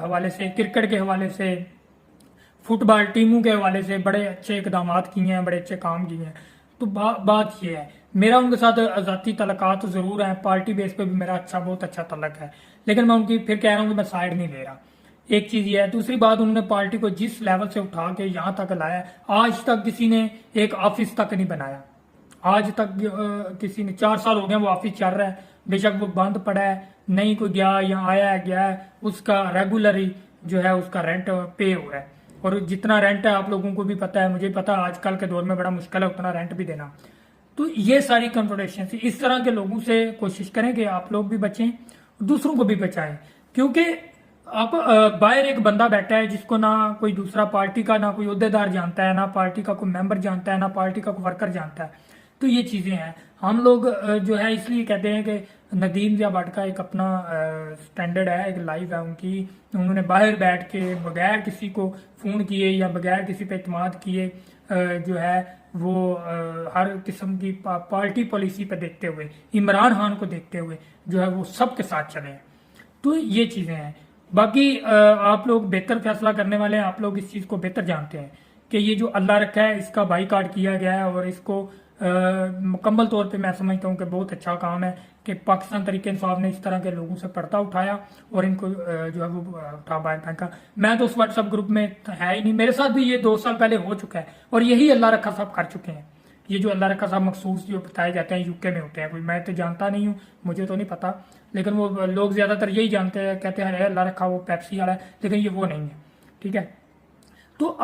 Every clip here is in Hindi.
हवाले से, क्रिकेट के हवाले से, फुटबॉल टीमों के हवाले से बड़े अच्छे इकदाम किए हैं, बड़े अच्छे काम किए हैं। तो बात ये है, मेरा उनके साथ ज़ाती तल्लुकात ज़रूर है, पार्टी बेस पे भी मेरा बहुत अच्छा तल्लक है, लेकिन मैं उनकी फिर कह रहा हूँ कि मैं साइड नहीं ले रहा। एक चीज़ ये है। दूसरी बात, उन्होंने पार्टी को जिस लेवल से उठा के यहाँ तक लाया, आज तक किसी ने एक ऑफिस तक नहीं बनाया। आज तक किसी ने 4 साल हो गए वो ऑफिस चल रहा है, बेशक वो बंद पड़ा है, नहीं कोई गया या आया है गया है, उसका रेगुलरली जो है उसका रेंट पे हो रहा है। और जितना रेंट है आप लोगों को भी पता है, मुझे पता है, आजकल के दौर में बड़ा मुश्किल है उतना रेंट भी देना। तो ये सारी कॉन्ट्रोडिक्शन, इस तरह के लोगों से कोशिश करें कि आप लोग भी बचें, दूसरों को भी बचाएं। क्योंकि आप बाहर एक बंदा बैठा है जिसको ना कोई दूसरा पार्टी का ना कोई ओहदेदार जानता है, ना पार्टी का कोई मेंबर जानता है, ना पार्टी का कोई वर्कर जानता है। तो ये चीजें हैं। हम लोग जो है इसलिए कहते हैं कि नदीम ज़िया भट्ट का एक अपना स्टैंडर्ड है, एक लाइफ है उनकी। उन्होंने बाहर बैठ के बगैर किसी को फोन किए या बगैर किसी पे इत्मीनाद किए जो है वो हर किस्म की पार्टी पॉलिसी पे देखते हुए, इमरान खान को देखते हुए जो है वो सबके साथ चले हैं। तो ये चीजें हैं। बाकी आप लोग बेहतर फैसला करने वाले हैं, आप लोग इस चीज को बेहतर जानते हैं कि ये जो अल्लाह रखा है इसका बाईकाट किया गया है, और इसको मुकम्मल तौर पे मैं समझता हूँ कि बहुत अच्छा काम है कि पाकिस्तान तरीके इंसाफ ने इस तरह के लोगों से पर्दा उठाया और इनको जो है वो उठा बाहर फेंका। मैं तो उस व्हाट्सएप ग्रुप में है ही नहीं, मेरे साथ भी ये 2 साल पहले हो चुका है, और यही अल्लाह रखा साहब कर चुके हैं। ये जो अल्लाह रखा साहब मखसूस जो बताए जाते हैं यूके में होते हैं, कोई मैं तो जानता नहीं हूँ, मुझे तो नहीं पता, लेकिन वो लोग ज्यादातर यही जानते हैं, कहते हैं अरे अल्लाह रखा वो पेप्सी वाला है, लेकिन ये वो नहीं है। ठीक है। तो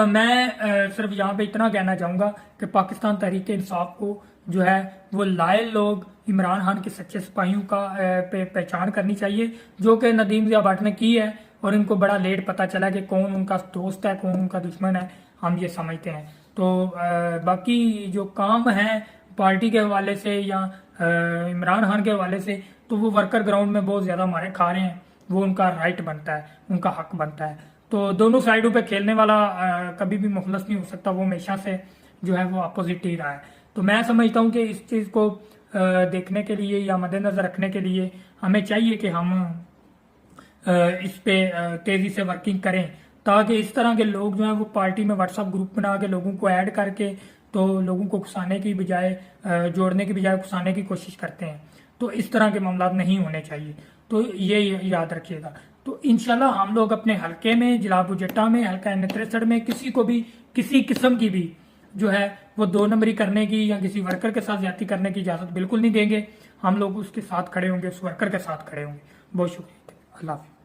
मैं सिर्फ यहाँ पे इतना कहना चाहूंगा कि पाकिस्तान तहरीक इंसाफ को जो है वो लायल लोग इमरान खान के सच्चे सिपाहियों का पहचान करनी चाहिए, जो कि नदीम ज़िया भट्ट ने की है, और इनको बड़ा लेट पता चला कि कौन उनका दोस्त है कौन उनका दुश्मन है, हम ये समझते हैं। तो बाकी जो काम है पार्टी के हवाले से या इमरान खान के हवाले से, तो वो वर्कर ग्राउंड में बहुत ज़्यादा मारे खा रहे हैं, वो उनका राइट बनता है, उनका हक बनता है। तो दोनों साइडों पे खेलने वाला कभी भी मुखलस नहीं हो सकता, वो हमेशा से जो है वो अपोजिट ही रहा है। तो मैं समझता हूँ कि इस चीज़ को देखने के लिए या मद्देनजर रखने के लिए हमें चाहिए कि हम इस पे तेजी से वर्किंग करें, ताकि इस तरह के लोग जो हैं वो पार्टी में व्हाट्सएप ग्रुप बना के लोगों को ऐड करके तो लोगों को उकसाने की बजाय जोड़ने की बजाय उकसाने की कोशिश करते हैं। तो इस तरह के मामला नहीं होने चाहिए, तो ये याद रखिएगा। तो इंशाल्लाह हम लोग अपने हलके में, जिला जट्टा में, हल्का N63 में किसी को भी किसी किस्म की भी जो है वो 2 नंबरी करने की या किसी वर्कर के साथ ज्यादती करने की इजाजत बिल्कुल नहीं देंगे। हम लोग उसके साथ खड़े होंगे, उस वर्कर के साथ खड़े होंगे। बहुत शुक्रिया। अल्लाह हाफिज़।